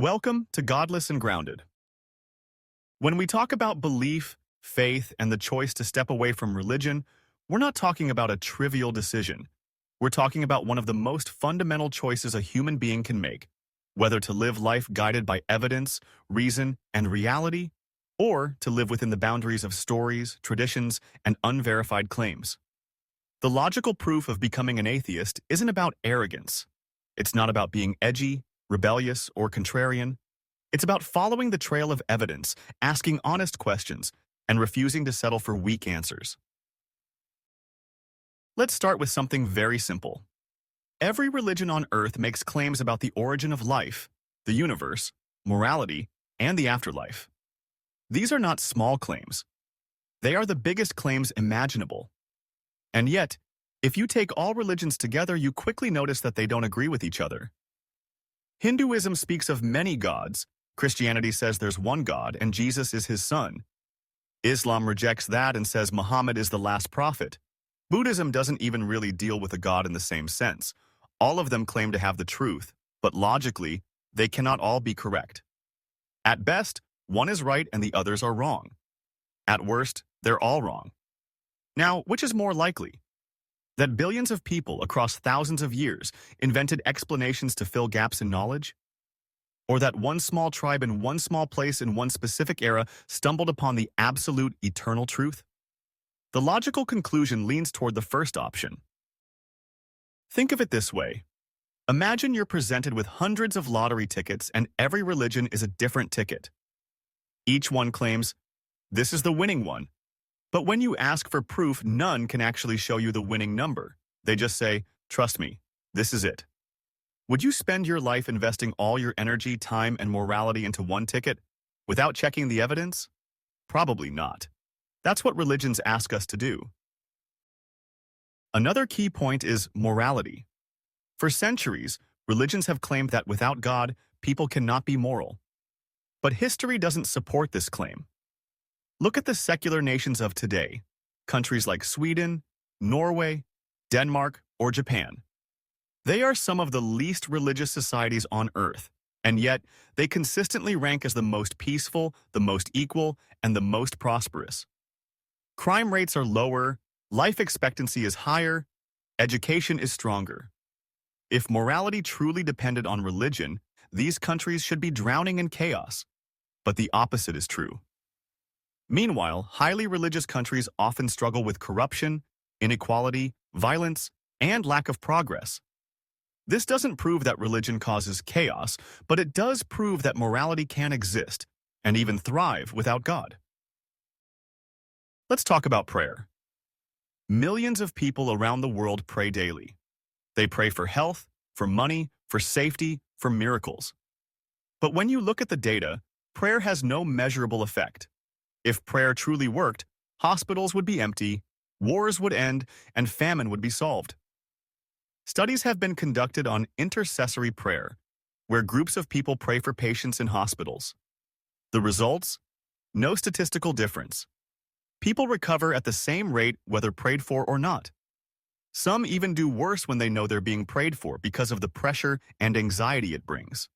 Welcome to Godless and Grounded. When we talk about belief, faith, and the choice to step away from religion, we're not talking about a trivial decision. We're talking about one of the most fundamental choices a human being can make, whether to live life guided by evidence, reason, and reality, or to live within the boundaries of stories, traditions, and unverified claims. The logical proof of becoming an atheist isn't about arrogance. It's not about being edgy, rebellious, or contrarian. It's about following the trail of evidence, asking honest questions, and refusing to settle for weak answers. Let's start with something very simple. Every religion on Earth makes claims about the origin of life, the universe, morality, and the afterlife. These are not small claims. They are the biggest claims imaginable. And yet, if you take all religions together, you quickly notice that they don't agree with each other. Hinduism speaks of many gods. Christianity says there's one God and Jesus is his son. Islam rejects that and says Muhammad is the last prophet. Buddhism doesn't even really deal with a god in the same sense. All of them claim to have the truth, but logically, they cannot all be correct. At best, one is right and the others are wrong. At worst, they're all wrong. Now, which is more likely? That billions of people across thousands of years invented explanations to fill gaps in knowledge? Or that one small tribe in one small place in one specific era stumbled upon the absolute eternal truth? The logical conclusion leans toward the first option. Think of it this way. Imagine you're presented with hundreds of lottery tickets and every religion is a different ticket. Each one claims, "This is the winning one." But when you ask for proof, none can actually show you the winning number. They just say, "Trust me, this is it." Would you spend your life investing all your energy, time, and morality into one ticket without checking the evidence? Probably not. That's what religions ask us to do. Another key point is morality. For centuries, religions have claimed that without God, people cannot be moral. But history doesn't support this claim. Look at the secular nations of today, countries like Sweden, Norway, Denmark, or Japan. They are some of the least religious societies on Earth, and yet they consistently rank as the most peaceful, the most equal, and the most prosperous. Crime rates are lower, life expectancy is higher, education is stronger. If morality truly depended on religion, these countries should be drowning in chaos. But the opposite is true. Meanwhile, highly religious countries often struggle with corruption, inequality, violence, and lack of progress. This doesn't prove that religion causes chaos, but it does prove that morality can exist and even thrive without God. Let's talk about prayer. Millions of people around the world pray daily. They pray for health, for money, for safety, for miracles. But when you look at the data, prayer has no measurable effect. If prayer truly worked, hospitals would be empty, wars would end, and famine would be solved. Studies have been conducted on intercessory prayer, where groups of people pray for patients in hospitals. The results? No statistical difference. People recover at the same rate whether prayed for or not. Some even do worse when they know they're being prayed for because of the pressure and anxiety it brings.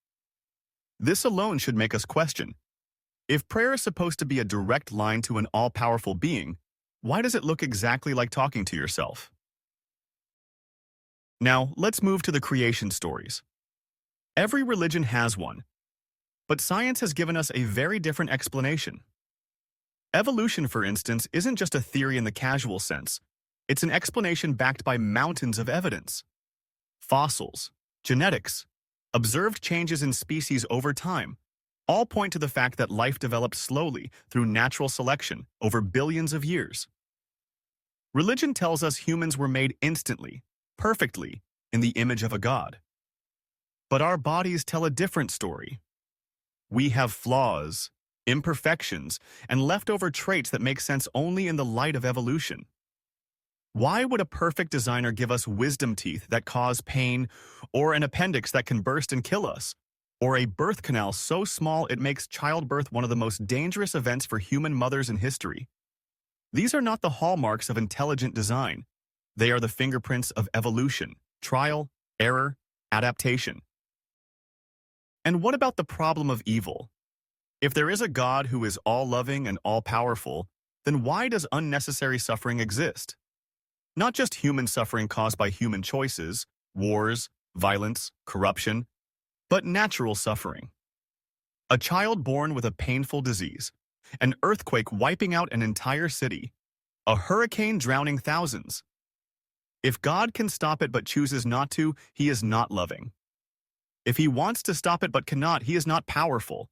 This alone should make us question, if prayer is supposed to be a direct line to an all-powerful being, why does it look exactly like talking to yourself? Now, let's move to the creation stories. Every religion has one, but science has given us a very different explanation. Evolution, for instance, isn't just a theory in the casual sense. It's an explanation backed by mountains of evidence. Fossils, genetics, observed changes in species over time, all point to the fact that life developed slowly through natural selection over billions of years. Religion tells us humans were made instantly, perfectly, in the image of a god. But our bodies tell a different story. We have flaws, imperfections, and leftover traits that make sense only in the light of evolution. Why would a perfect designer give us wisdom teeth that cause pain, or an appendix that can burst and kill us? Or a birth canal so small it makes childbirth one of the most dangerous events for human mothers in history? These are not the hallmarks of intelligent design. They are the fingerprints of evolution, trial, error, adaptation. And what about the problem of evil? If there is a God who is all-loving and all-powerful, then why does unnecessary suffering exist? Not just human suffering caused by human choices, wars, violence, corruption, but natural suffering. A child born with a painful disease, an earthquake wiping out an entire city, a hurricane drowning thousands. If God can stop it but chooses not to, he is not loving. If he wants to stop it but cannot, he is not powerful.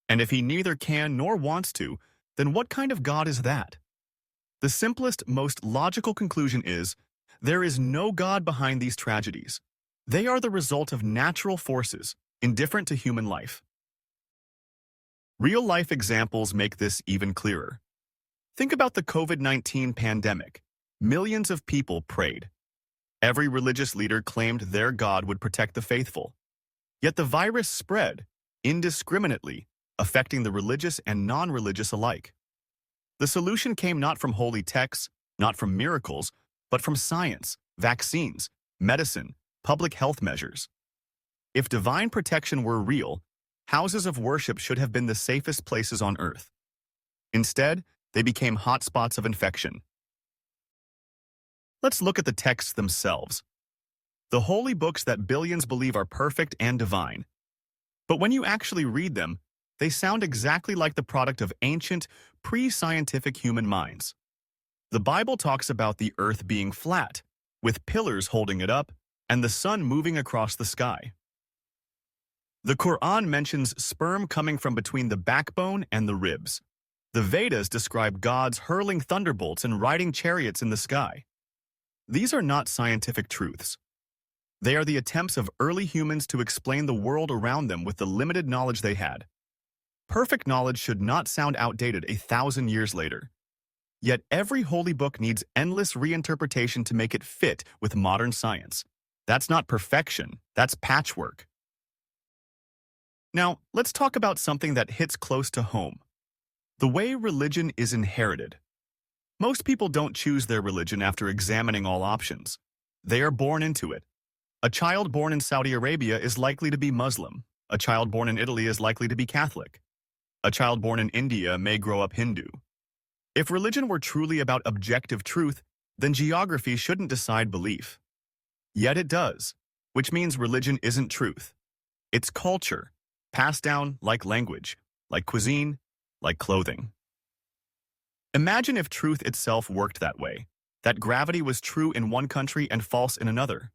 And if he neither can nor wants to, then what kind of God is that? The simplest, most logical conclusion is, there is no God behind these tragedies. They are the result of natural forces, indifferent to human life. Real-life examples make this even clearer. Think about the COVID-19 pandemic. Millions of people prayed. Every religious leader claimed their God would protect the faithful. Yet the virus spread indiscriminately, affecting the religious and non-religious alike. The solution came not from holy texts, not from miracles, but from science, vaccines, medicine, public health measures. If divine protection were real, houses of worship should have been the safest places on earth. Instead, they became hotspots of infection. Let's look at the texts themselves. The holy books that billions believe are perfect and divine. But when you actually read them, they sound exactly like the product of ancient, pre-scientific human minds. The Bible talks about the earth being flat, with pillars holding it up, and the sun moving across the sky. The Quran mentions sperm coming from between the backbone and the ribs. The Vedas describe gods hurling thunderbolts and riding chariots in the sky. These are not scientific truths. They are the attempts of early humans to explain the world around them with the limited knowledge they had. Perfect knowledge should not sound outdated 1,000 years later. Yet every holy book needs endless reinterpretation to make it fit with modern science. That's not perfection, that's patchwork. Now, let's talk about something that hits close to home. The way religion is inherited. Most people don't choose their religion after examining all options. They are born into it. A child born in Saudi Arabia is likely to be Muslim. A child born in Italy is likely to be Catholic. A child born in India may grow up Hindu. If religion were truly about objective truth, then geography shouldn't decide belief. Yet it does, which means religion isn't truth. It's culture, passed down like language, like cuisine, like clothing. Imagine if truth itself worked that way, that gravity was true in one country and false in another.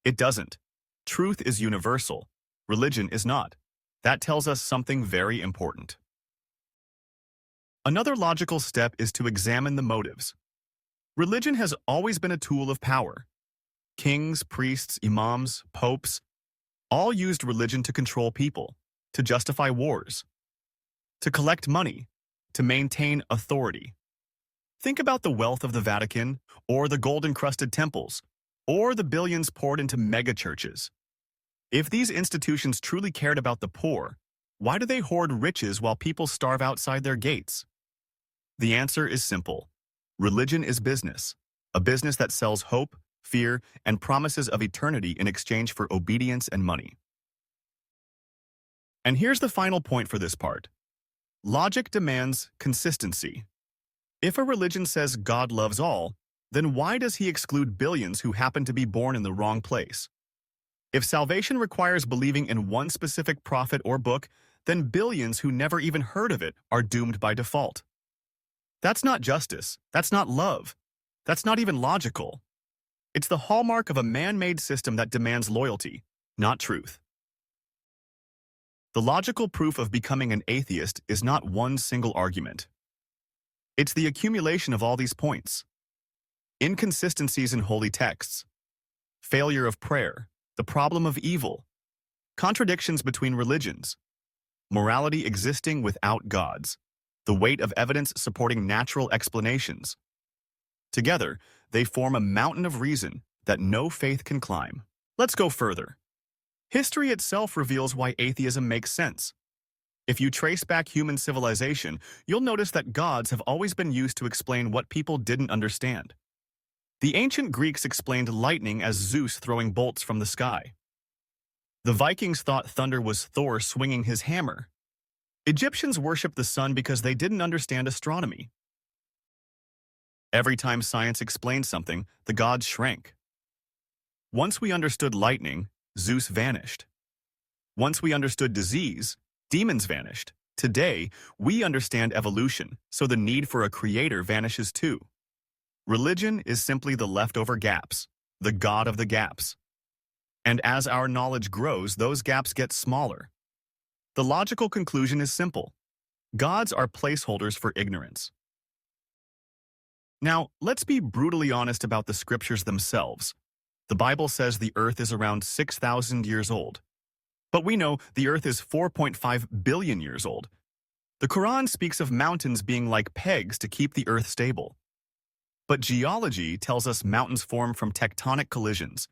It doesn't. Truth is universal. Religion is not. That tells us something very important. Another logical step is to examine the motives. Religion has always been a tool of power. Kings, priests, imams, popes, all used religion to control people, to justify wars, to collect money, to maintain authority. Think about the wealth of the Vatican, or the gold-encrusted temples, or the billions poured into megachurches. If these institutions truly cared about the poor, why do they hoard riches while people starve outside their gates? The answer is simple. Religion is business, a business that sells hope, fear, and promises of eternity in exchange for obedience and money. And here's the final point for this part. Logic demands consistency. If a religion says God loves all, then why does he exclude billions who happen to be born in the wrong place? If salvation requires believing in one specific prophet or book, then billions who never even heard of it are doomed by default. That's not justice. That's not love. That's not even logical. It's the hallmark of a man-made system that demands loyalty, not truth. The logical proof of becoming an atheist is not one single argument. It's the accumulation of all these points. Inconsistencies in holy texts, failure of prayer, the problem of evil, contradictions between religions, morality existing without gods, the weight of evidence supporting natural explanations. Together, they form a mountain of reason that no faith can climb. Let's go further. History itself reveals why atheism makes sense. If you trace back human civilization, you'll notice that gods have always been used to explain what people didn't understand. The ancient Greeks explained lightning as Zeus throwing bolts from the sky. The Vikings thought thunder was Thor swinging his hammer. Egyptians worshipped the sun because they didn't understand astronomy. Every time science explained something, the gods shrank. Once we understood lightning, Zeus vanished. Once we understood disease, demons vanished. Today, we understand evolution, so the need for a creator vanishes too. Religion is simply the leftover gaps, the god of the gaps. And as our knowledge grows, those gaps get smaller. The logical conclusion is simple. Gods are placeholders for ignorance. Now, let's be brutally honest about the scriptures themselves. The Bible says the earth is around 6,000 years old. But we know the earth is 4.5 billion years old. The Quran speaks of mountains being like pegs to keep the earth stable. But geology tells us mountains form from tectonic collisions,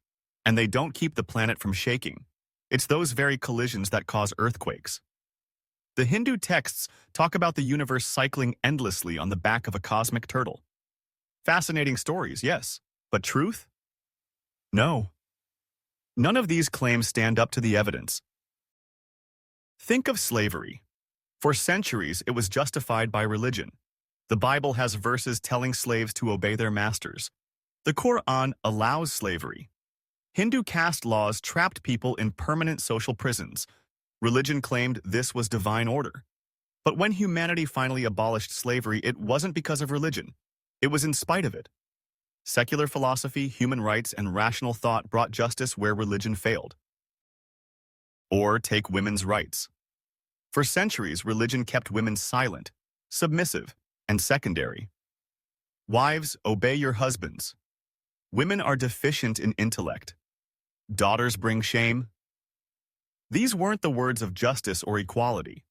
and they don't keep the planet from shaking. It's those very collisions that cause earthquakes. The Hindu texts talk about the universe cycling endlessly on the back of a cosmic turtle. Fascinating stories, yes, but truth? No. None of these claims stand up to the evidence. Think of slavery. For centuries, it was justified by religion. The Bible has verses telling slaves to obey their masters. The Quran allows slavery. Hindu caste laws trapped people in permanent social prisons. Religion claimed this was divine order. But when humanity finally abolished slavery, it wasn't because of religion. It was in spite of it. Secular philosophy, human rights, and rational thought brought justice where religion failed. Or take women's rights. For centuries, religion kept women silent, submissive, and secondary. Wives, obey your husbands. Women are deficient in intellect. Daughters bring shame. These weren't the words of justice or equality.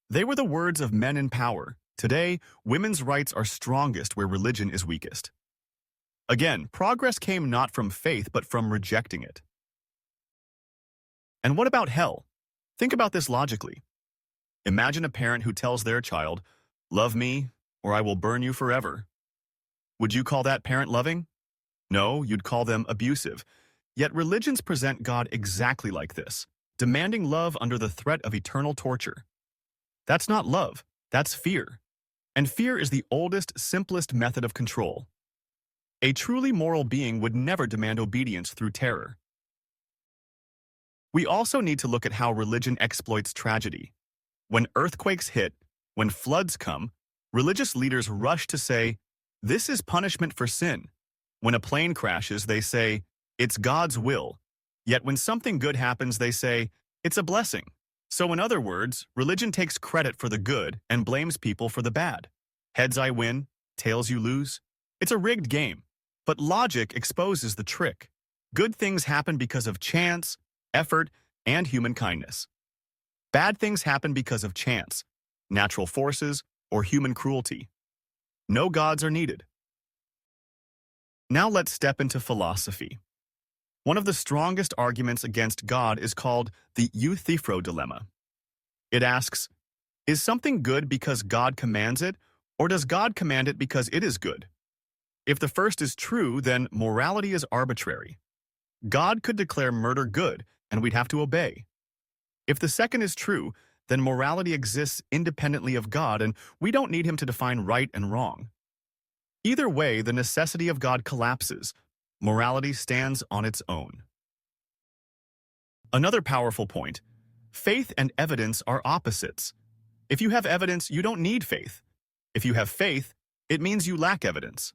They were the words of men in power. Today, women's rights are strongest where religion is weakest. Again, progress came not from faith but from rejecting it. And what about hell? Think about this logically. Imagine a parent who tells their child, "Love me, or I will burn you forever." Would you call that parent loving? No, you'd call them abusive. Yet religions present God exactly like this, demanding love under the threat of eternal torture. That's not love, that's fear. And fear is the oldest, simplest method of control. A truly moral being would never demand obedience through terror. We also need to look at how religion exploits tragedy. When earthquakes hit, when floods come, religious leaders rush to say, "This is punishment for sin." When a plane crashes, they say, "It's God's will." Yet when something good happens, they say, "It's a blessing." So in other words, religion takes credit for the good and blames people for the bad. Heads I win, tails you lose. It's a rigged game. But logic exposes the trick. Good things happen because of chance, effort, and human kindness. Bad things happen because of chance, natural forces, or human cruelty. No gods are needed. Now let's step into philosophy. One of the strongest arguments against God is called the Euthyphro dilemma. It asks, is something good because God commands it, or does God command it because it is good? If the first is true, then morality is arbitrary. God could declare murder good, and we'd have to obey. If the second is true, then morality exists independently of God, and we don't need him to define right and wrong. Either way, the necessity of God collapses. Morality stands on its own. Another powerful point, faith and evidence are opposites. If you have evidence, you don't need faith. If you have faith, it means you lack evidence.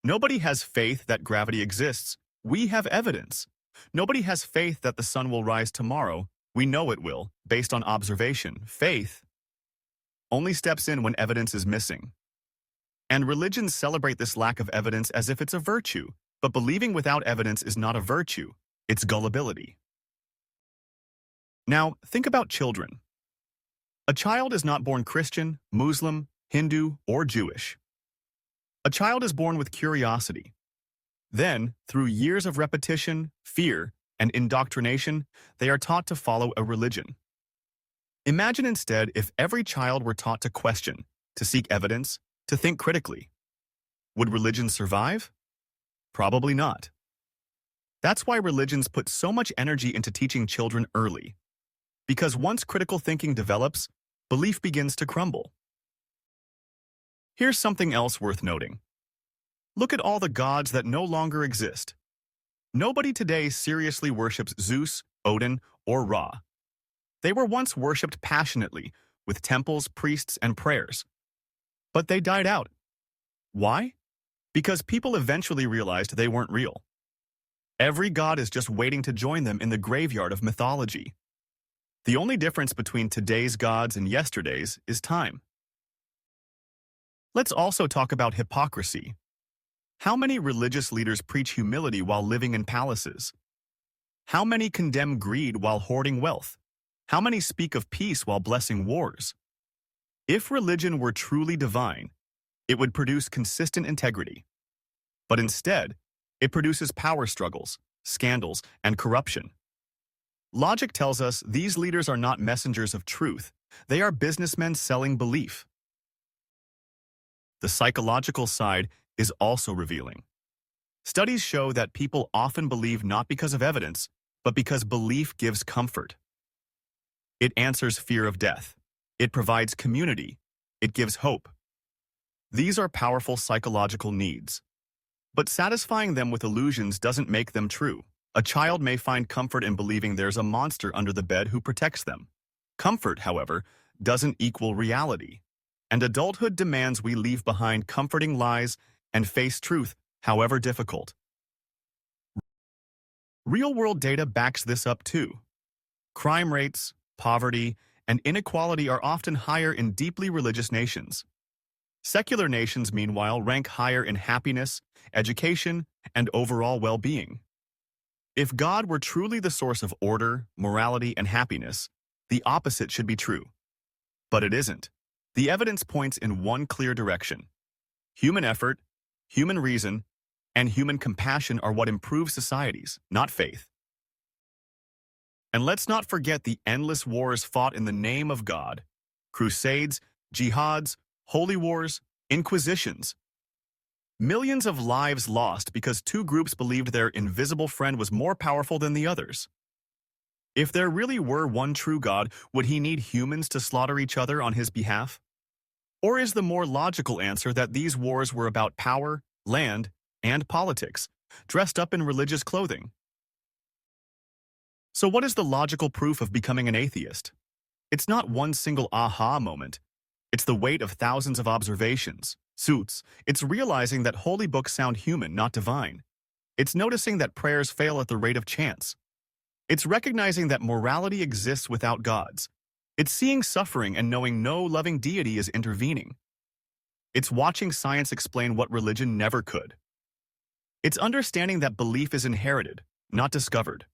Nobody has faith that gravity exists. We have evidence. Nobody has faith that the sun will rise tomorrow. We know it will, based on observation. Faith only steps in when evidence is missing. And religions celebrate this lack of evidence as if it's a virtue. But believing without evidence is not a virtue. It's gullibility. Now, think about children. A child is not born Christian, Muslim, Hindu, or Jewish. A child is born with curiosity. Then, through years of repetition, fear, and indoctrination, they are taught to follow a religion. Imagine instead if every child were taught to question, to seek evidence, to think critically. Would religion survive? Probably not. That's why religions put so much energy into teaching children early. Because once critical thinking develops, belief begins to crumble. Here's something else worth noting. Look at all the gods that no longer exist. Nobody today seriously worships Zeus, Odin, or Ra. They were once worshipped passionately, with temples, priests, and prayers. But they died out. Why? Because people eventually realized they weren't real. Every god is just waiting to join them in the graveyard of mythology. The only difference between today's gods and yesterday's is time. Let's also talk about hypocrisy. How many religious leaders preach humility while living in palaces? How many condemn greed while hoarding wealth? How many speak of peace while blessing wars? If religion were truly divine, it would produce consistent integrity. But instead, it produces power struggles, scandals, and corruption. Logic tells us these leaders are not messengers of truth. They are businessmen selling belief. The psychological side is also revealing. Studies show that people often believe not because of evidence, but because belief gives comfort. It answers fear of death. It provides community. It gives hope. These are powerful psychological needs. But satisfying them with illusions doesn't make them true. A child may find comfort in believing there's a monster under the bed who protects them. Comfort, however, doesn't equal reality. And adulthood demands we leave behind comforting lies and face truth, however difficult. Real-world data backs this up too. Crime rates, poverty, and inequality are often higher in deeply religious nations. Secular nations, meanwhile, rank higher in happiness, education, and overall well-being. If God were truly the source of order, morality, and happiness, the opposite should be true. But it isn't. The evidence points in one clear direction. Human effort, human reason, and human compassion are what improve societies, not faith. And let's not forget the endless wars fought in the name of God. Crusades, jihads, holy wars, inquisitions. Millions of lives lost because two groups believed their invisible friend was more powerful than the others. If there really were one true God, would he need humans to slaughter each other on his behalf? Or is the more logical answer that these wars were about power, land, and politics, dressed up in religious clothing? So what is the logical proof of becoming an atheist? It's not one single aha moment. It's the weight of thousands of observations, suits. It's realizing that holy books sound human, not divine. It's noticing that prayers fail at the rate of chance. It's recognizing that morality exists without gods. It's seeing suffering and knowing no loving deity is intervening. It's watching science explain what religion never could. It's understanding that belief is inherited, not discovered.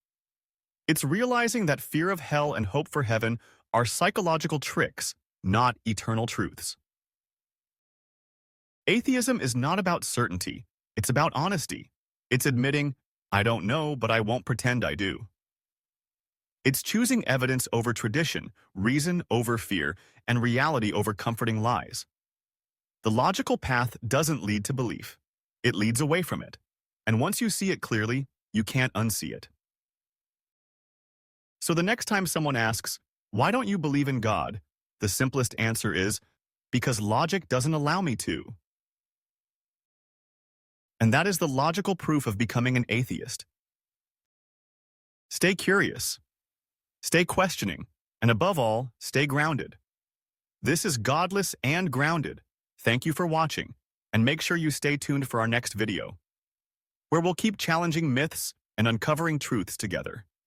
It's realizing that fear of hell and hope for heaven are psychological tricks, not eternal truths. Atheism is not about certainty. It's about honesty. It's admitting, I don't know, but I won't pretend I do. It's choosing evidence over tradition, reason over fear, and reality over comforting lies. The logical path doesn't lead to belief. It leads away from it. And once you see it clearly, you can't unsee it. So the next time someone asks, why don't you believe in God? The simplest answer is, because logic doesn't allow me to. And that is the logical proof of becoming an atheist. Stay curious. Stay questioning. And above all, stay grounded. This is Godless and Grounded. Thank you for watching. And make sure you stay tuned for our next video, where we'll keep challenging myths and uncovering truths together.